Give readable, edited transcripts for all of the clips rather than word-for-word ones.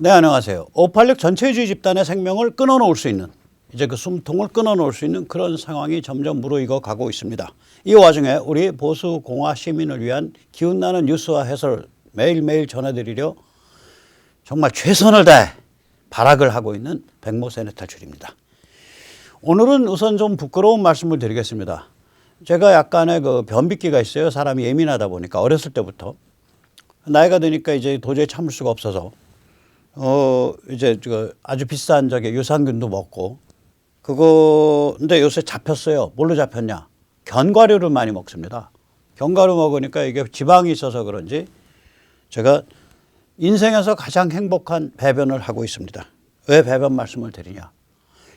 네, 안녕하세요. 586 전체주의 집단의 생명을 끊어놓을 수 있는, 이제 그 숨통을 끊어놓을 수 있는 그런 상황이 점점 무르익어 가고 있습니다. 이 와중에 우리 보수 공화 시민을 위한 기운나는 뉴스와 해설 매일매일 전해드리려 정말 최선을 다해 발악을 하고 있는 백모 세네탈출입니다. 오늘은 우선 좀 부끄러운 말씀을 드리겠습니다. 제가 약간의 그 변비기가 있어요. 사람이 예민하다 보니까 어렸을 때부터. 나이가 드니까 이제 도저히 참을 수가 없어서 이제 아주 비싼 유산균도 먹고 근데 요새 잡혔어요. 뭘로 잡혔냐? 견과류를 많이 먹습니다. 견과류 먹으니까 이게 지방이 있어서 그런지 제가 인생에서 가장 행복한 배변을 하고 있습니다. 왜 배변 말씀을 드리냐?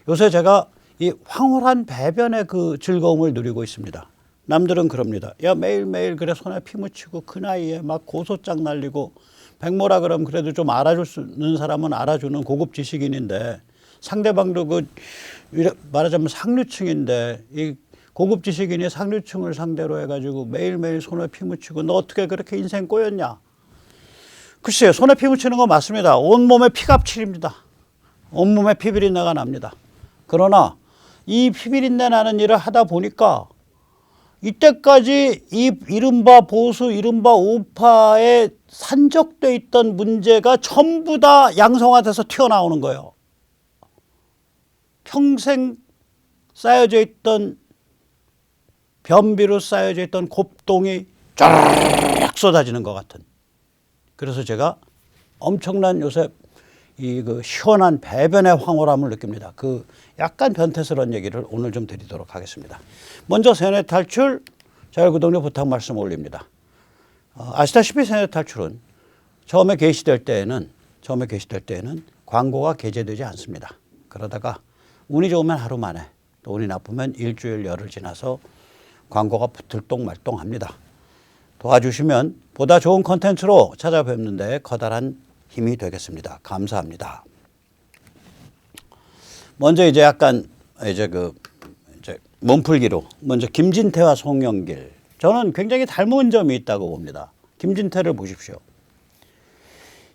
요새 제가 이 황홀한 배변의 그 즐거움을 누리고 있습니다. 남들은 그럽니다. 야, 매일매일 그래 손에 피 묻히고 그 나이에 막 고소장 날리고 백모라 그러면 그래도 좀 알아주는 사람은 알아주는 고급 지식인인데 상대방도 말하자면 상류층인데 이 고급 지식인이 상류층을 상대로 해가지고 매일매일 손에 피 묻히고 너 어떻게 그렇게 인생 꼬였냐? 글쎄요, 손에 피 묻히는 거 맞습니다. 온몸에 피갑칠입니다. 온몸에 피비린내가 납니다. 그러나 이 피비린내 나는 일을 하다 보니까 이때까지 이 이른바 보수, 이른바 우파에 산적돼 있던 문제가 전부 다 양성화돼서 튀어나오는 거예요. 평생 쌓여져 있던 변비로 쌓여져 있던 곱동이 쫙 쏟아지는 것 같은. 그래서 제가 엄청난 요새 그 시원한 배변의 황홀함을 느낍니다. 그 약간 변태스러운 얘기를 오늘 좀 드리도록 하겠습니다. 먼저 세네탈출 자율구독료 부탁 말씀 올립니다. 아시다시피 세네탈출은 처음에 게시될 때에는 광고가 게재되지 않습니다. 그러다가 운이 좋으면 하루 만에 또 운이 나쁘면 일주일 열흘 지나서 광고가 들똥말똥합니다. 도와주시면 보다 좋은 컨텐츠로 찾아뵙는 데 커다란 힘이 되겠습니다. 감사합니다. 먼저 이제 약간 이제 몸풀기로 먼저 김진태와 송영길, 저는 굉장히 닮은 점이 있다고 봅니다. 김진태를 보십시오.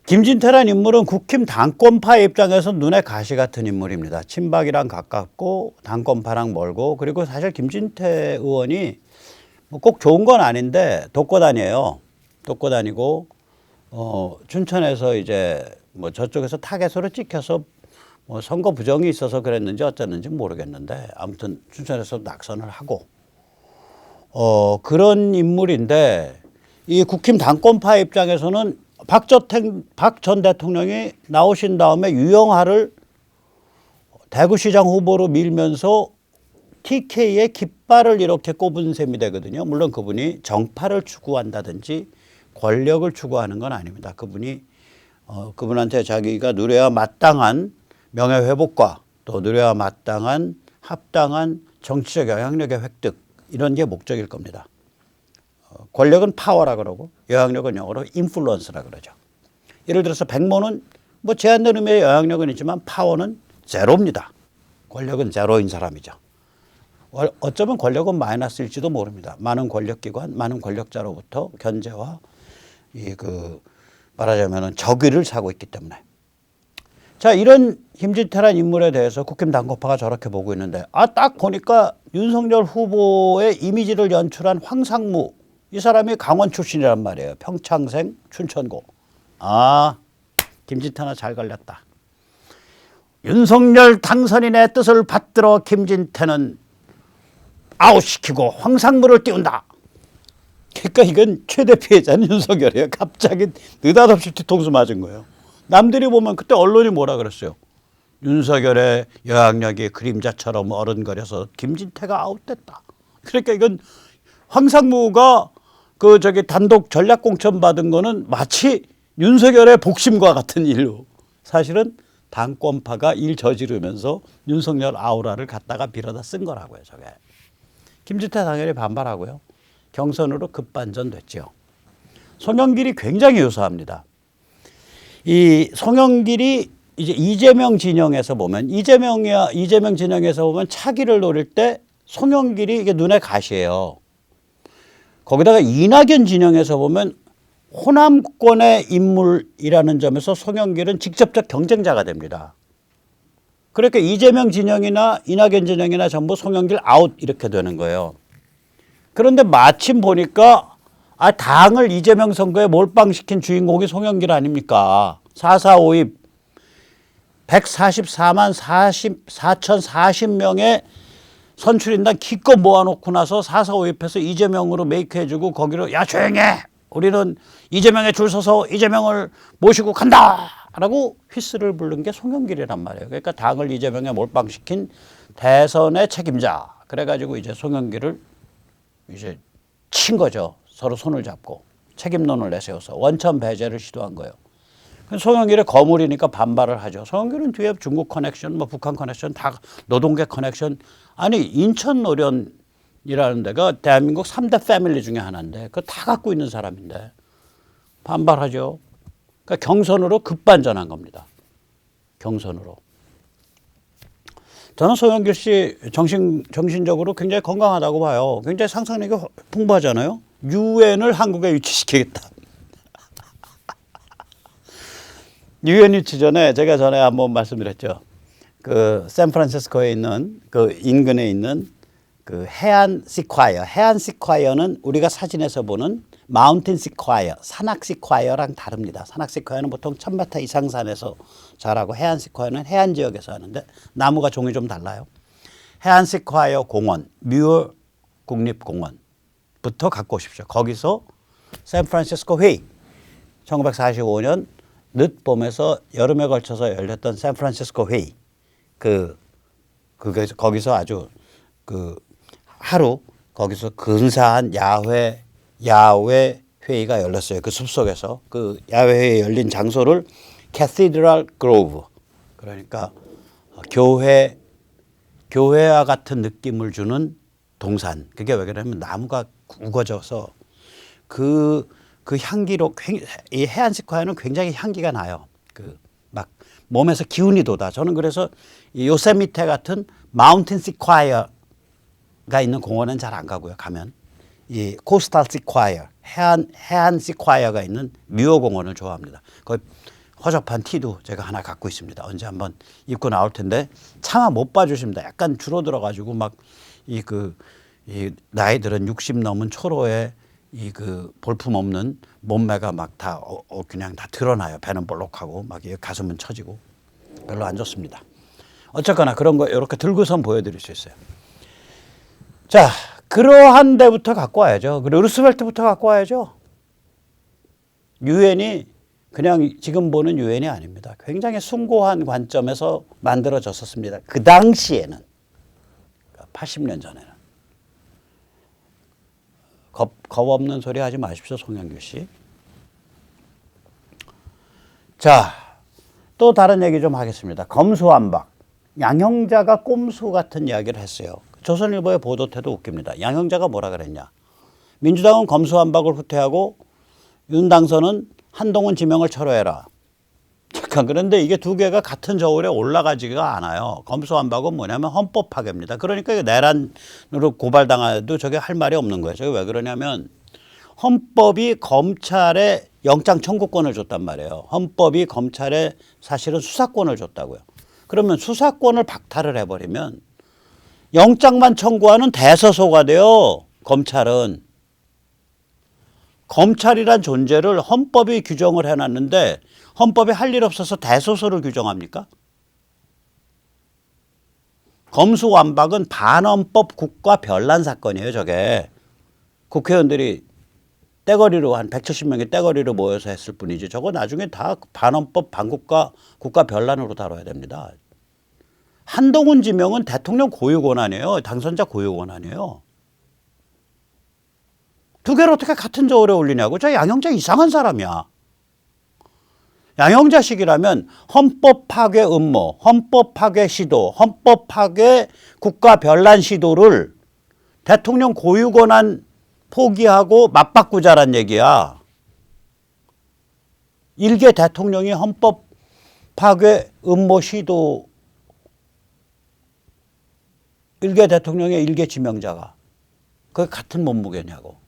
김진태란 인물은 국힘 당권파의 입장에서 눈에 가시 같은 인물입니다. 친박이랑 가깝고 당권파랑 멀고, 그리고 사실 김진태 의원이 뭐 꼭 좋은 건 아닌데 독고다니에요. 독고다니고 춘천에서 이제 뭐 저쪽에서 타겟으로 찍혀서 뭐 선거 부정이 있어서 그랬는지 어쩌는지 모르겠는데 아무튼 춘천에서 낙선을 하고 그런 인물인데, 이 국힘 당권파 입장에서는 박 전 대통령이 나오신 다음에 유영하를 대구시장 후보로 밀면서 TK의 깃발을 이렇게 꼽은 셈이 되거든요. 물론 그분이 정파를 추구한다든지 권력을 추구하는 건 아닙니다. 그분한테 자기가 누려야 마땅한 명예회복과 또 누려야 마땅한 합당한 정치적 영향력의 획득, 이런 게 목적일 겁니다. 권력은 파워라 그러고 영향력은 영어로 인플루언스라 그러죠. 예를 들어서 백모는 뭐 제한된 의미의 영향력은 있지만 파워는 제로입니다. 권력은 제로인 사람이죠. 어쩌면 권력은 마이너스일지도 모릅니다. 많은 권력기관, 많은 권력자로부터 견제와 말하자면 적의를 사고 있기 때문에. 자, 이런 김진태란 인물에 대해서 국힘 당권파가 저렇게 보고 있는데, 딱 보니까 윤석열 후보의 이미지를 연출한 황상무, 이 사람이 강원 출신이란 말이에요. 평창생 춘천고. 김진태나 잘 걸렸다. 윤석열 당선인의 뜻을 받들어 김진태는 아웃시키고 황상무를 띄운다. 그러니까 이건 최대 피해자는 윤석열이에요. 갑자기 느닷없이 뒤통수 맞은 거예요. 남들이 보면 그때 언론이 뭐라 그랬어요. 윤석열의 영향력이 그림자처럼 어른거려서 김진태가 아웃됐다. 그러니까 이건 황상무가 단독 전략 공천 받은 거는 마치 윤석열의 복심과 같은 일로, 사실은 당권파가 일 저지르면서 윤석열 아우라를 갖다가 빌어다 쓴 거라고요. 저게. 김진태 당연히 반발하고요. 경선으로 급반전됐죠. 송영길이 굉장히 유사합니다. 이 송영길이 이제 이재명 진영에서 보면 차기를 노릴 때 송영길이 이게 눈에 가시예요. 거기다가 이낙연 진영에서 보면 호남권의 인물이라는 점에서 송영길은 직접적 경쟁자가 됩니다. 그러니까 이재명 진영이나 이낙연 진영이나 전부 송영길 아웃 이렇게 되는 거예요. 그런데 마침 보니까 당을 이재명 선거에 몰빵시킨 주인공이 송영길 아닙니까? 4.4 5입 144만 4,040명의 선출인단 기껏 모아놓고 나서 4.4 5입해서 이재명으로 메이크해주고 거기로 야 조용히 해. 우리는 이재명에 줄 서서 이재명을 모시고 간다. 라고 휘스를 부른 게 송영길이란 말이에요. 그러니까 당을 이재명에 몰빵시킨 대선의 책임자. 그래가지고 이제 송영길을 이제 친 거죠. 서로 손을 잡고 책임론을 내세워서 원천 배제를 시도한 거예요. 송영길의 거물이니까 반발을 하죠. 송영길은 뒤에 중국 커넥션, 뭐 북한 커넥션, 다 노동계 커넥션. 아니 인천 노련이라는 데가 대한민국 3대 패밀리 중에 하나인데 그거 다 갖고 있는 사람인데 반발하죠. 그러니까 경선으로 급반전한 겁니다. 경선으로. 저는 송영길 씨 정신적으로 굉장히 건강하다고 봐요. 굉장히 상상력이 풍부하잖아요. 유엔을 한국에 유치시키겠다. 유엔 유치 전에 제가 전에 한번 말씀드렸죠. 그 샌프란시스코에 있는 그 인근에 있는 그 해안 시콰이어. 해안 시콰이어는 우리가 사진에서 보는 마운틴 시콰이어, 산악 시콰이어랑 다릅니다. 산악 시콰이어는 보통 1000m 이상 산에서 자라고 해안 시콰이어는 해안 지역에서 하는데 나무가 종이 좀 달라요. 해안 시콰이어 공원, 뮤어 국립공원부터 갖고 오십시오. 거기서 샌프란시스코 회의 1945년 늦봄에서 여름에 걸쳐서 열렸던 샌프란시스코 회의 거기서 아주 그 하루 거기서 근사한 야외 회의가 열렸어요. 그 숲속에서 그 야외 회의 열린 장소를 캐시드럴 그로브 그러니까 교회와 같은 느낌을 주는 동산. 그게 왜 그러냐면 나무가 우거져서 그 향기로 이 해안 시콰이어는 굉장히 향기가 나요. 그 막 몸에서 기운이 돋아. 저는 그래서 이 요세미테 같은 마운틴 시콰이어가 있는 공원은 잘 안 가고요. 가면 이 코스탈 시콰이어 해안 시콰이어가 있는 뮤어 공원을 좋아합니다. 거기 허접한 티도 제가 하나 갖고 있습니다. 언제 한번 입고 나올 텐데 차마 못 봐주십니다. 약간 줄어들어 가지고 막 이 나이들은 60 넘은 초로에 볼품 없는 몸매가 막 다 그냥 다 드러나요. 배는 볼록하고 막 가슴은 처지고 별로 안 좋습니다. 어쨌거나 그런 거 이렇게 들고선 보여드릴 수 있어요. 자, 그러한 데부터 갖고 와야죠. 그리고 루스벨트부터 갖고 와야죠. 유엔이 그냥 지금 보는 유엔이 아닙니다. 굉장히 숭고한 관점에서 만들어졌었습니다. 그 당시에는 80년 전에는. 겁 없는 소리 하지 마십시오, 송영길 씨. 자, 또 다른 얘기 좀 하겠습니다. 검수완박. 양형자가 꼼수 같은 이야기를 했어요. 조선일보의 보도 태도 웃깁니다. 양형자가 뭐라 그랬냐. 민주당은 검수완박을 후퇴하고 윤 당선은 한동훈 지명을 철회해라. 잠깐 그런데 이게 두 개가 같은 저울에 올라가지가 않아요. 검수완박은 뭐냐면 헌법 파괴입니다. 그러니까 내란으로 고발당해도 저게 할 말이 없는 거예요. 저게 왜 그러냐면 헌법이 검찰에 영장 청구권을 줬단 말이에요. 헌법이 검찰에 사실은 수사권을 줬다고요. 그러면 수사권을 박탈을 해버리면 영장만 청구하는 대서소가 돼요. 검찰은. 검찰이란 존재를 헌법이 규정을 해놨는데 헌법에 할 일 없어서 대소소를 규정합니까? 검수완박은 반헌법 국가 변란 사건이에요. 저게. 국회의원들이 떼거리로 한 170명이 떼거리로 모여서 했을 뿐이지 저거 나중에 다 반헌법 반국가 국가 변란으로 다뤄야 됩니다. 한동훈 지명은 대통령 고유 권한이에요. 당선자 고유 권한이에요. 두 개를 어떻게 같은 저울에 올리냐고. 저 양형자 이상한 사람이야. 양형자식이라면 헌법 파괴 음모, 헌법 파괴 시도, 헌법 파괴 국가 변란 시도를 대통령 고유 권한 포기하고 맞바꾸자란 얘기야. 일개 대통령이 헌법 파괴 음모 시도, 일개 대통령의 일개 지명자가 그게 같은 몸무게냐고.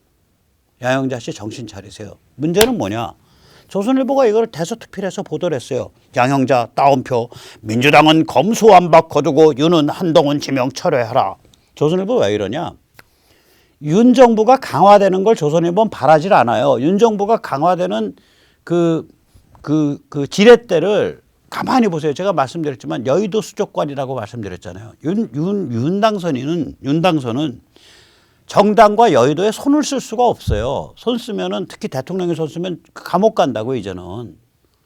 양영자 씨 정신 차리세요. 문제는 뭐냐? 조선일보가 이걸 대서특필해서 보도를 했어요. 양영자 따옴표, 민주당은 검수완박 거두고 윤은 한동훈 지명 철회하라. 조선일보 왜 이러냐? 윤 정부가 강화되는 걸 조선일보는 바라질 않아요. 윤 정부가 강화되는 그 지렛대를 가만히 보세요. 제가 말씀드렸지만 여의도 수족관이라고 말씀드렸잖아요. 윤 당선인은 정당과 여의도에 손을 쓸 수가 없어요. 손 쓰면은 특히 대통령이 손 쓰면 감옥 간다고 이제는.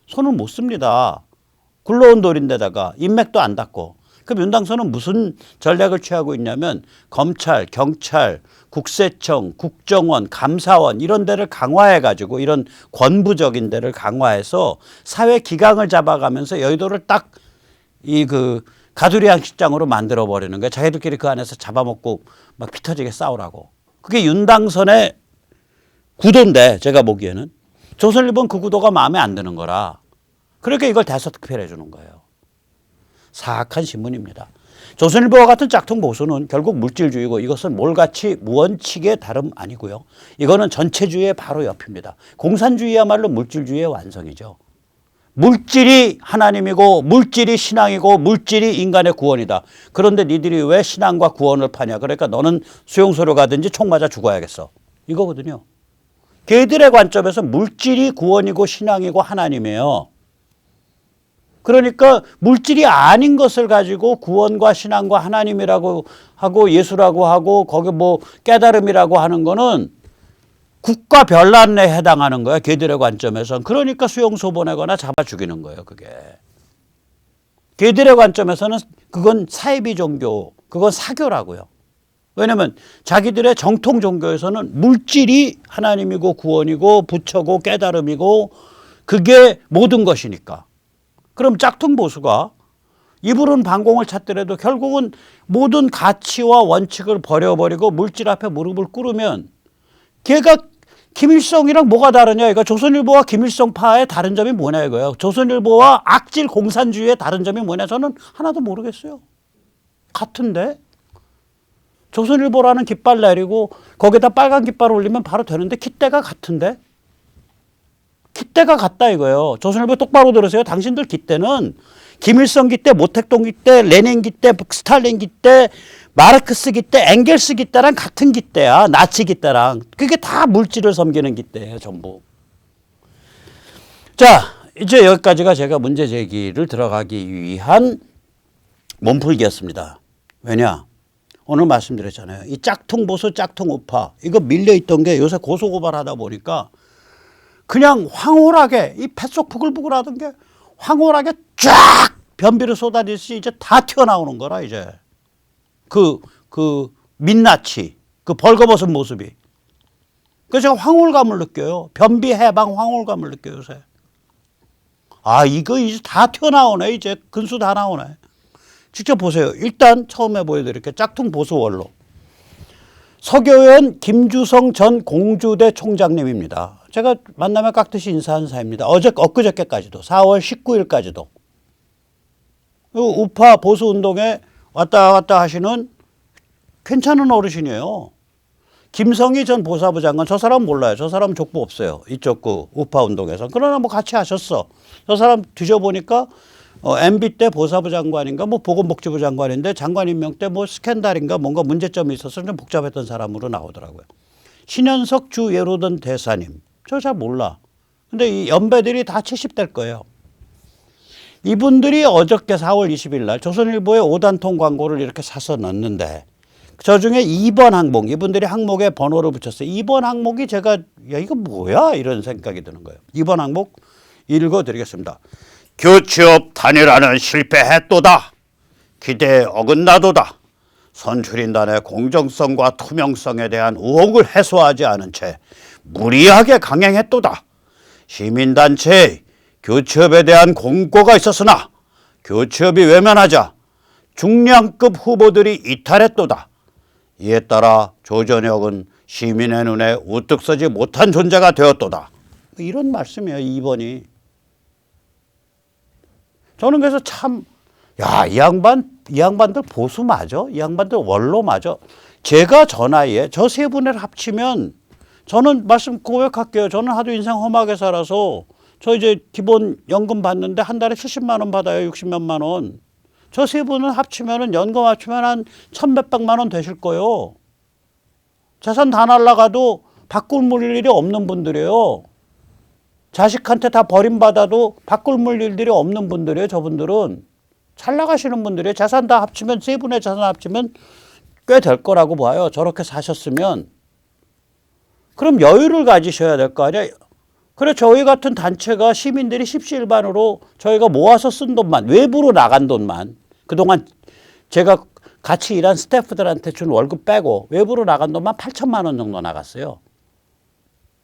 손을 못 씁니다. 굴러온 돌인데다가 인맥도 안 닿고. 그럼 윤 당선은 무슨 전략을 취하고 있냐면 검찰, 경찰, 국세청, 국정원, 감사원 이런 데를 강화해 가지고 이런 권부적인 데를 강화해서 사회 기강을 잡아가면서 여의도를 딱 이 가두리 양식장으로 만들어 버리는 거예요. 자기들끼리 그 안에서 잡아먹고 막 피 터지게 싸우라고. 그게 윤 당선의 구도인데 제가 보기에는 조선일보는 그 구도가 마음에 안 드는 거라. 그러니까 이걸 대서특필해 주는 거예요. 사악한 신문입니다. 조선일보와 같은 짝퉁 보수는 결국 물질주의고 이것은 몰같이 무원칙의 다름 아니고요. 이거는 전체주의의 바로 옆입니다. 공산주의야말로 물질주의의 완성이죠. 물질이 하나님이고 물질이 신앙이고 물질이 인간의 구원이다. 그런데 니들이 왜 신앙과 구원을 파냐. 그러니까 너는 수용소로 가든지 총 맞아 죽어야겠어. 이거거든요. 걔들의 관점에서 물질이 구원이고 신앙이고 하나님이에요. 그러니까 물질이 아닌 것을 가지고 구원과 신앙과 하나님이라고 하고 예수라고 하고 거기 뭐 깨달음이라고 하는 거는 국가 별난에 해당하는 거야. 걔들의 관점에서는. 그러니까 수용소 보내거나 잡아 죽이는 거예요. 그게. 걔들의 관점에서는 그건 사이비 종교, 그건 사교라고요. 왜냐하면 자기들의 정통 종교에서는 물질이 하나님이고 구원이고 부처고 깨달음이고 그게 모든 것이니까. 그럼 짝퉁 보수가 이불은 반공을 찾더라도 결국은 모든 가치와 원칙을 버려버리고 물질 앞에 무릎을 꿇으면 걔가 김일성이랑 뭐가 다르냐 이거 조선일보와 김일성파의 다른 점이 뭐냐 이거예요. 조선일보와 악질 공산주의의 다른 점이 뭐냐 저는 하나도 모르겠어요. 같은데 조선일보라는 깃발 내리고 거기다 빨간 깃발 올리면 바로 되는데 깃대가 같은데 깃대가 같다 이거예요. 조선일보 똑바로 들으세요. 당신들 깃대는 김일성 깃대, 모택동 깃대, 레닌 깃대, 스탈린 깃대, 마르크스 깃대, 엥겔스 깃대랑 같은 깃대야. 나치 깃대랑. 그게 다 물질을 섬기는 깃대예요. 전부. 자, 이제 여기까지가 제가 문제 제기를 들어가기 위한 몸풀기였습니다. 왜냐? 오늘 말씀드렸잖아요. 이 짝퉁 보수, 짝퉁 우파 이거 밀려있던 게 요새 고소고발하다 보니까 그냥 황홀하게 이 뱃속 부글부글 하던 게 황홀하게 쫙 변비를 쏟아지듯이 이제 다 튀어나오는 거라 이제. 민낯이, 벌거벗은 모습이. 그래서 제가 황홀감을 느껴요. 변비 해방 황홀감을 느껴요, 요새. 아, 이거 이제 다 튀어나오네. 이제 근수 다 나오네. 직접 보세요. 일단 처음에 보여드릴게요. 짝퉁 보수 원로. 서교연 김주성 전 공주대 총장님입니다. 제가 만나면 깍듯이 인사한 사이입니다. 엊그저께까지도 4월 19일까지도 우파 보수 운동에 왔다 갔다 하시는 괜찮은 어르신이에요. 김성희 전 보사부 장관 저 사람 몰라요. 저 사람 족보 없어요. 이쪽 우파 운동에서. 그러나 뭐 같이 하셨어. 저 사람 뒤져보니까 MB 때 보사부 장관인가 뭐 보건복지부 장관인데 장관 임명 때 뭐 스캔들인가 뭔가 문제점이 있어서 좀 복잡했던 사람으로 나오더라고요. 신현석 주 예로던 대사님. 저 잘 몰라. 근데 이 연배들이 다 70대일 거예요. 이분들이 어저께 4월 20일 날 조선일보에 5단통 광고를 이렇게 사서 넣었는데 저 중에 2번 항목, 이분들이 항목에 번호를 붙였어요. 2번 항목이 제가 야 이거 뭐야 이런 생각이 드는 거예요. 2번 항목 읽어드리겠습니다. 교취업 단일화는 실패했도다. 기대에 어긋나도다. 선출인단의 공정성과 투명성에 대한 의혹을 해소하지 않은 채 무리하게 강행했도다. 시민단체의 교취업에 대한 공고가 있었으나 교취업이 외면하자 중량급 후보들이 이탈했도다. 이에 따라 조전혁은 시민의 눈에 우뚝 서지 못한 존재가 되었도다. 이런 말씀이에요. 2번이. 저는 그래서 참 이 양반들 보수 맞아? 이 양반들 원로 맞아? 제가 저 나이에 저 세 분을 합치면 저는 말씀 고백할게요. 저는 하도 인생 험하게 살아서 저 이제 기본 연금 받는데 한 달에 70만 원 받아요. 60몇만 원. 저 세 분은 합치면은 연금 합치면 한 1,000몇백만 원 되실 거예요. 재산 다 날라가도 바꿀 물릴 일이 없는 분들이에요. 자식한테 다 버림받아도 바꿀 물릴 일이 없는 분들이에요. 저분들은. 잘 나가시는 분들이에요. 재산 다 합치면 세 분의 재산 합치면 꽤 될 거라고 봐요. 저렇게 사셨으면. 그럼 여유를 가지셔야 될 거 아니에요. 그래 저희 같은 단체가 시민들이 십시일반으로 저희가 모아서 쓴 돈만 외부로 나간 돈만 그동안 제가 같이 일한 스태프들한테 준 월급 빼고 외부로 나간 돈만 8천만 원 정도 나갔어요.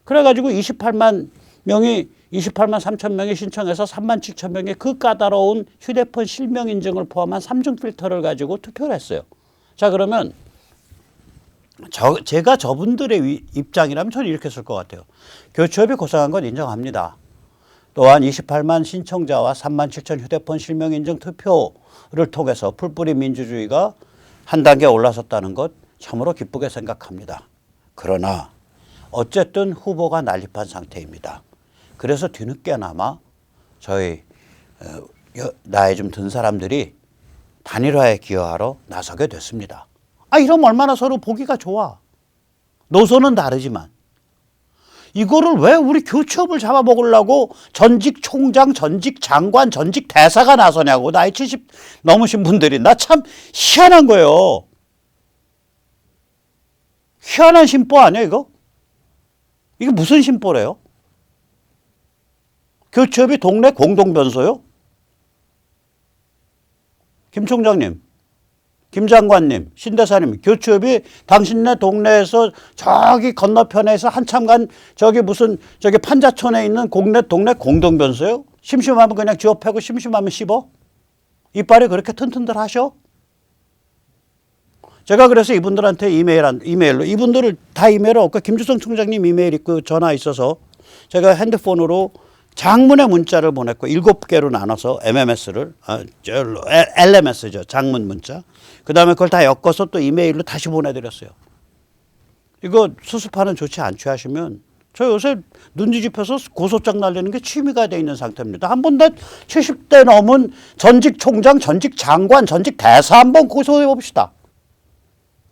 그래가지고 28만 3천 명이 신청해서 3만 7천 명의 그 까다로운 휴대폰 실명 인증을 포함한 3중 필터를 가지고 투표를 했어요. 자 그러면 제가 저분들의 입장이라면 저는 이렇게 쓸 것 같아요. 교육청이 고생한 건 인정합니다. 또한 28만 신청자와 3만 7천 휴대폰 실명 인증 투표를 통해서 풀뿌리 민주주의가 한 단계 올라섰다는 것 참으로 기쁘게 생각합니다. 그러나 어쨌든 후보가 난립한 상태입니다. 그래서 뒤늦게나마 저희 나이 좀 든 사람들이 단일화에 기여하러 나서게 됐습니다. 이러면 얼마나 서로 보기가 좋아. 노선은 다르지만. 이거를 왜 우리 교첩을 잡아먹으려고 전직 총장, 전직 장관, 전직 대사가 나서냐고. 나이 70 넘으신 분들이. 나 참 희한한 거예요. 희한한 심보 아니야 이거? 이게 무슨 심보래요? 교첩이 동네 공동변소요? 김 총장님. 김 장관님, 신 대사님, 교첩이 당신네 동네에서 저기 건너편에서 한참간 저기 판자촌에 있는 동네 공동변소요? 심심하면 그냥 지워 패고 심심하면 씹어? 이빨이 그렇게 튼튼들 하셔? 제가 그래서 이분들한테 이메일로 이분들을 다 이메일 없고 김주성 총장님 이메일 있고 전화 있어서 제가 핸드폰으로 장문의 문자를 보냈고 7개로 나눠서 LMS죠. 장문 문자. 그 다음에 그걸 다 엮어서 또 이메일로 다시 보내드렸어요. 이거 수습하는 조치 안 취하시면 저 요새 눈 뒤집혀서 고소장 날리는 게 취미가 돼 있는 상태입니다. 한번 더 70대 넘은 전직 총장, 전직 장관, 전직 대사 한번 고소해 봅시다.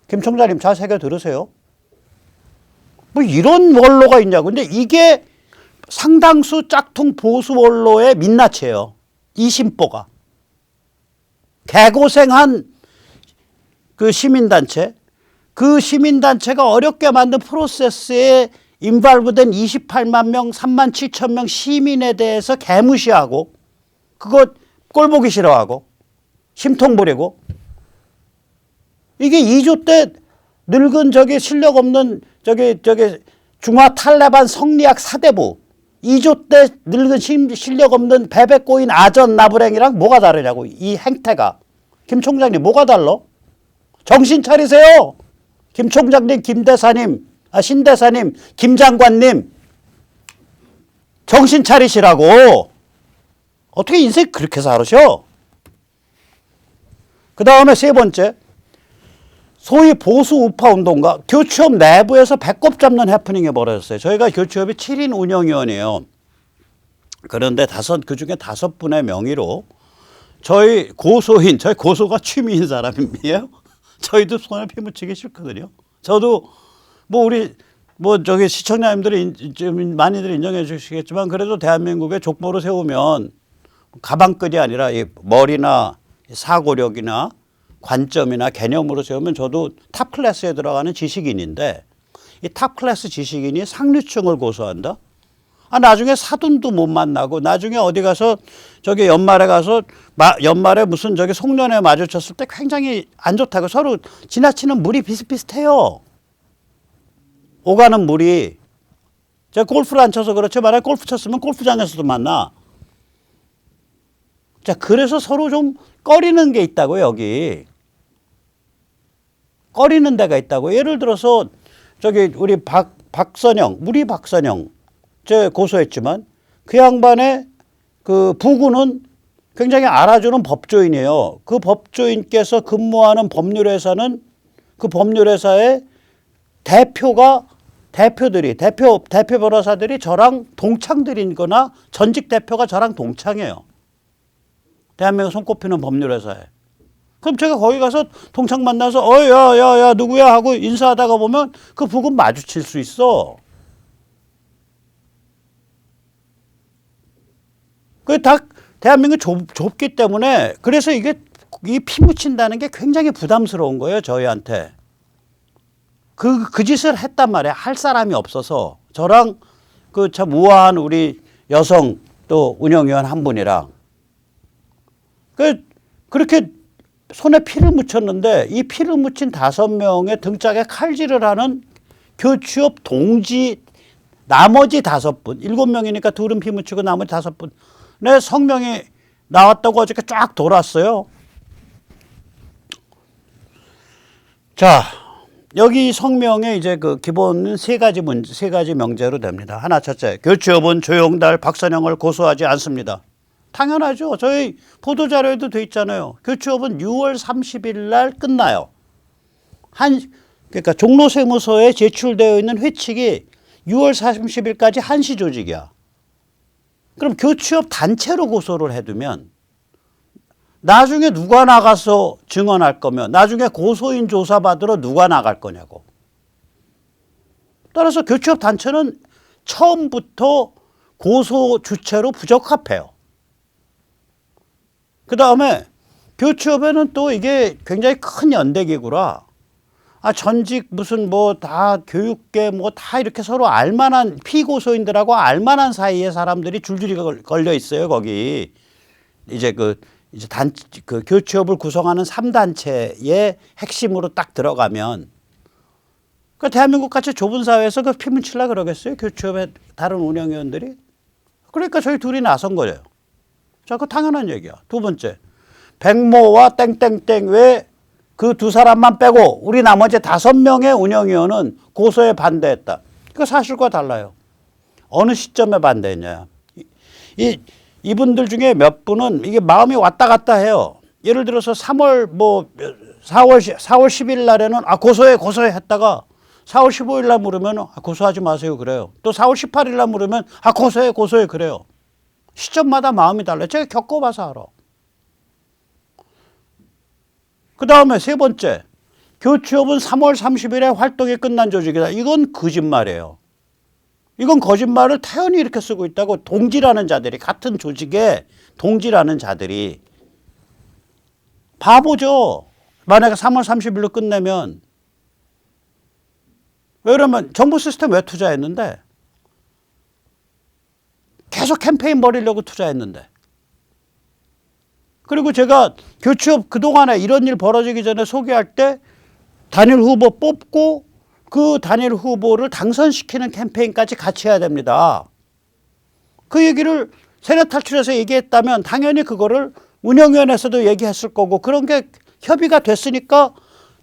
김 총장님 잘 새겨 들으세요. 뭐 이런 원로가 있냐고. 근데 이게 상당수 짝퉁 보수 원로의 민낯이에요. 이 심보가. 개고생한 그 시민단체, 그 시민단체가 어렵게 만든 프로세스에 인발브된 28만 명, 3만 7천 명 시민에 대해서 개무시하고 그거 꼴보기 싫어하고 심통 부리고 이게 2조 때 늙은 실력 없는 중화 탈레반 성리학 사대부 2조 때 늙은 실력 없는 베베 꼬인 아전 나부랭이랑 뭐가 다르냐고. 이 행태가. 김 총장님 뭐가 달라? 정신 차리세요. 김 총장님, 김 대사님, 신 대사님, 김 장관님 정신 차리시라고. 어떻게 인생 그렇게 살으셔? 그 다음에 세 번째. 소위 보수 우파 운동가 교취업 내부에서 배꼽 잡는 해프닝이 벌어졌어요. 저희가 교취업이 7인 운영위원이에요. 그런데 그중에 5분의 명의로 저희 고소가 취미인 사람이에요. 저희도 손에 피 묻히기 싫거든요. 저도 시청자님들이 많이들 인정해 주시겠지만 그래도 대한민국의 족보를 세우면 가방끈이 아니라 이 머리나 사고력이나 관점이나 개념으로 세우면 저도 탑 클래스에 들어가는 지식인인데 이 탑 클래스 지식인이 상류층을 고소한다? 나중에 사돈도 못 만나고 나중에 어디 가서 연말에 무슨 송년회 마주쳤을 때 굉장히 안 좋다고 서로 지나치는 물이 비슷비슷해요. 오가는 물이. 제가 골프를 안 쳐서 그렇지 만약에 골프 쳤으면 골프장에서도 만나. 자, 그래서 서로 좀 꺼리는 게 있다고 여기. 꺼리는 데가 있다고. 예를 들어서 우리 박선영 제 고소했지만 그 양반의 그 부군은 굉장히 알아주는 법조인이에요. 그 법조인께서 근무하는 법률회사는 그 법률회사의 대표가 대표들이 대표 변호사들이 저랑 동창들이거나 전직 대표가 저랑 동창이에요. 대한민국 손꼽히는 법률회사에. 그럼 제가 거기 가서 동창 만나서 야야야 누구야 하고 인사하다가 보면 그 부금 마주칠 수 있어. 그 다 대한민국 좁기 때문에 그래서 이게 이 피 묻힌다는 게 굉장히 부담스러운 거예요, 저희한테. 그 짓을 했단 말이야. 할 사람이 없어서. 저랑 그 참 우아한 우리 여성 또 운영위원 한 분이랑 그렇게 손에 피를 묻혔는데 이 피를 묻힌 5명의 등짝에 칼질을 하는 교취업 동지 나머지 5분, 7명이니까 2은 피 묻히고 나머지 5분의 성명이 나왔다고 어저께 쫙 돌았어요. 자, 여기 성명에 이제 그 기본은 세 가지 명제로 됩니다. 하나, 첫째, 교취업은 조영달, 박선영을 고소하지 않습니다. 당연하죠. 저희 보도자료에도 돼 있잖아요. 교취업은 6월 30일 날 끝나요. 그러니까 종로세무서에 제출되어 있는 회칙이 6월 30일까지 한시 조직이야. 그럼 교취업 단체로 고소를 해두면 나중에 누가 나가서 증언할 거면 나중에 고소인 조사받으러 누가 나갈 거냐고. 따라서 교취업 단체는 처음부터 고소 주체로 부적합해요. 그 다음에 교취업에는 또 이게 굉장히 큰 연대기구라. 전직 무슨 뭐 다 교육계 뭐 다 이렇게 서로 알만한 피고소인들하고 알만한 사이에 사람들이 줄줄이 걸려 있어요, 거기. 이제 그 교취업을 구성하는 3단체의 핵심으로 딱 들어가면 그 대한민국 같이 좁은 사회에서 그 피 묻히려고 그러겠어요? 교취업의 다른 운영위원들이? 그러니까 저희 둘이 나선 거예요. 자, 그 당연한 얘기야. 두 번째, 백모와 땡땡땡 외 그 2사람만 빼고 우리 나머지 5명의 운영위원은 고소에 반대했다. 그 사실과 달라요. 어느 시점에 반대했냐. 이분들 중에 몇 분은 이게 마음이 왔다 갔다 해요. 예를 들어서 4월 10일 날에는 고소해 했다가 4월 15일 날 물으면 고소하지 마세요 그래요. 또 4월 18일 날 물으면 고소해 그래요. 시점마다 마음이 달라요. 제가 겪어봐서 알아. 그 다음에 세 번째, 교취업은 3월 30일에 활동이 끝난 조직이다. 이건 거짓말이에요. 이건 거짓말을 태연히 이렇게 쓰고 있다고. 동지라는 자들이, 같은 조직에 동지라는 자들이 바보죠. 만약에 3월 30일로 끝내면. 왜 그러면 정보 시스템 왜 투자했는데? 계속 캠페인 벌이려고 투자했는데. 그리고 제가 교취업 그동안에 이런 일 벌어지기 전에 소개할 때 단일 후보 뽑고 그 단일 후보를 당선시키는 캠페인까지 같이 해야 됩니다. 그 얘기를 세뇌 탈출해서 얘기했다면 당연히 그거를 운영위원회에서도 얘기했을 거고 그런 게 협의가 됐으니까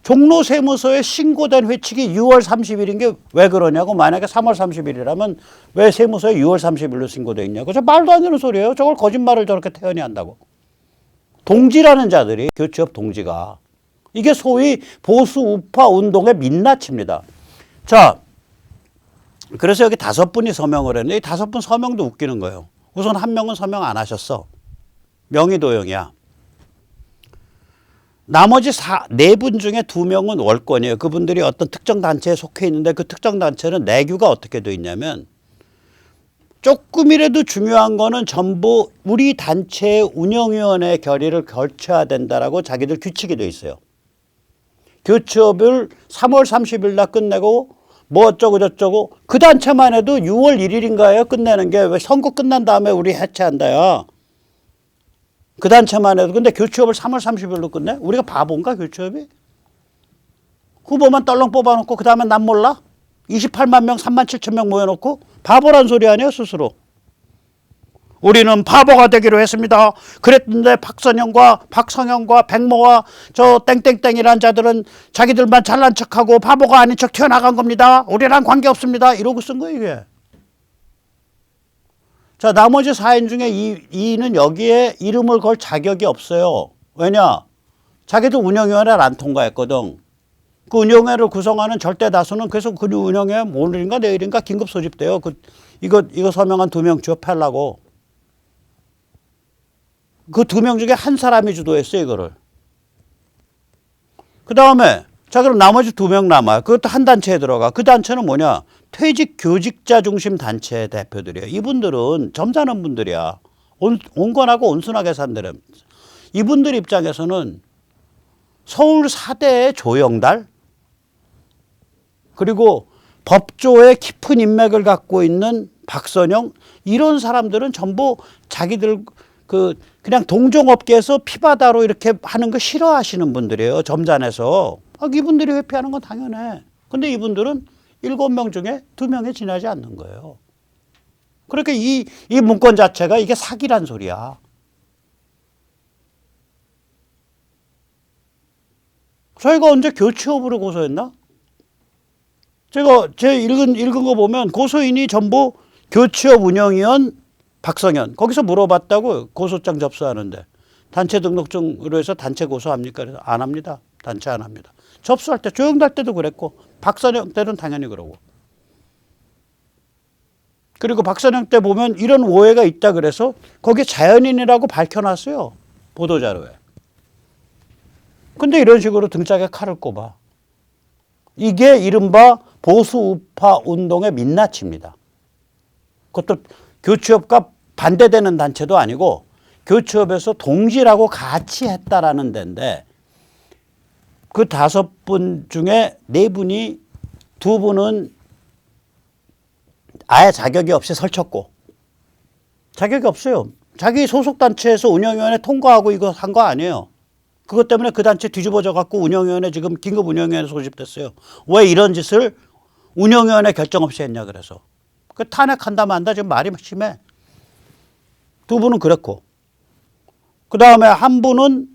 종로세무서에 신고된 회칙이 6월 30일인 게 왜 그러냐고. 만약에 3월 30일이라면 왜 세무서에 6월 30일로 신고되어 있냐고. 저 말도 안 되는 소리예요. 저걸 거짓말을 저렇게 태연히 한다고. 동지라는 자들이, 교취업 동지가. 이게 소위 보수 우파 운동의 민낯입니다. 자, 그래서 여기 5분이 서명을 했는데 이 5분 서명도 웃기는 거예요. 우선 한 명은 서명 안 하셨어. 명의도용이야. 나머지 4분 중에 2명은 월권이에요. 그분들이 어떤 특정 단체에 속해 있는데 그 특정 단체는 내규가 어떻게 되어 있냐면 조금이라도 중요한 거는 전부 우리 단체의 운영위원회 결의를 거쳐야 된다라고 자기들 규칙이 되어 있어요. 교취업을 3월 30일 날 끝내고 뭐 어쩌고 저쩌고 그 단체만 해도 6월 1일인가요? 끝내는 게. 왜 선거 끝난 다음에 우리 해체한다요. 그 단체만 해도. 근데 교취업을 3월 30일로 끝내? 우리가 바본가 교취업이? 후보만 떨렁 뽑아놓고 그 다음에 난 몰라? 28만 명 3만 7천 명 모여놓고 바보란 소리 아니에요 스스로. 우리는 바보가 되기로 했습니다. 그랬는데 박선영과 박성영과 백모와 저 땡땡땡이란 자들은 자기들만 잘난 척하고 바보가 아닌 척 튀어나간 겁니다. 우리랑 관계없습니다. 이러고 쓴 거예요 이게. 자, 나머지 4인 중에 2인은 여기에 이름을 걸 자격이 없어요. 왜냐? 자기도 운영위원회를 안 통과했거든. 그 운영회를 구성하는 절대 다수는 그래서 그 운영회 오늘인가 내일인가 긴급 소집돼요. 이거 서명한 2명 취업하려고. 그 2명 중에 한 사람이 주도했어요, 이거를. 그 다음에, 자, 그럼 나머지 2명 남아요. 그것도 한 단체에 들어가. 그 단체는 뭐냐? 퇴직 교직자 중심 단체 대표들이에요. 이분들은 점잖은 분들이야. 온건하고 온순하게 산다는. 이분들 입장에서는 서울 4대의 조영달, 그리고 법조에 깊은 인맥을 갖고 있는 박선영, 이런 사람들은 전부 자기들 그냥 동종업계에서 피바다로 이렇게 하는 거 싫어하시는 분들이에요. 점잖아서. 이분들이 회피하는 건 당연해. 근데 이분들은 7명 중에 2명에 지나지 않는 거예요. 그러니까 이 문건 자체가 이게 사기란 소리야. 저희가 언제 교취업으로 고소했나? 제 읽은 거 보면 고소인이 전부 교취업 운영위원 박성현. 거기서 물어봤다고 고소장 접수하는데. 단체 등록증으로 해서 단체 고소합니까? 그래서 안 합니다. 단체 안 합니다. 접수할 때 조영달 때도 그랬고 박선영 때는 당연히 그러고. 그리고 박선영 때 보면 이런 오해가 있다 그래서 거기에 자연인이라고 밝혀놨어요. 보도자료에. 근데 이런 식으로 등짝에 칼을 꼽아. 이게 이른바 보수 우파 운동의 민낯입니다. 그것도 교취업과 반대되는 단체도 아니고 교취업에서 동지라고 같이 했다라는 데인데 그 5분 중에 4분이 2분은 아예 자격이 없이 설쳤고 자격이 없어요. 자기 소속단체에서 운영위원회 통과하고 이거 한 거 아니에요. 그것 때문에 그 단체 뒤집어져 갖고 운영위원회 지금 긴급 운영위원회 소집됐어요. 왜 이런 짓을 운영위원회 결정 없이 했냐 그래서. 그 탄핵한다 만다 지금 말이 심해. 2분은 그랬고. 그 다음에 한 분은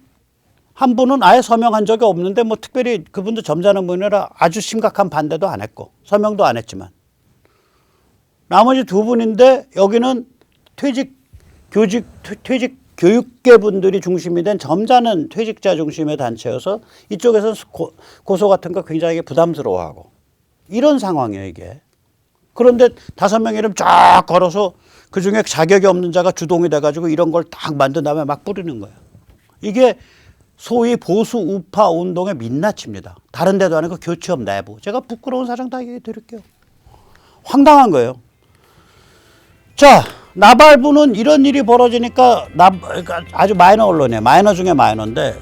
아예 서명한 적이 없는데 뭐 특별히 그분도 점잖은 분이라 아주 심각한 반대도 안 했고 서명도 안 했지만. 나머지 2분인데 여기는 퇴직 교육계 분들이 중심이 된 점잖은 퇴직자 중심의 단체여서 이쪽에서는 고소 같은 거 굉장히 부담스러워하고 이런 상황이에요 이게. 그런데 5명 이름 쫙 걸어서 그중에 자격이 없는 자가 주동이 돼가지고 이런 걸 딱 만든 다음에 막 뿌리는 거예요. 이게 소위 보수 우파 운동의 민낯입니다. 다른 데도 아니고 교취업 내부. 제가 부끄러운 사정 다 얘기해 드릴게요. 황당한 거예요. 자, 나발부는 이런 일이 벌어지니까 아주 마이너 언론이에요. 마이너 중에 마이너인데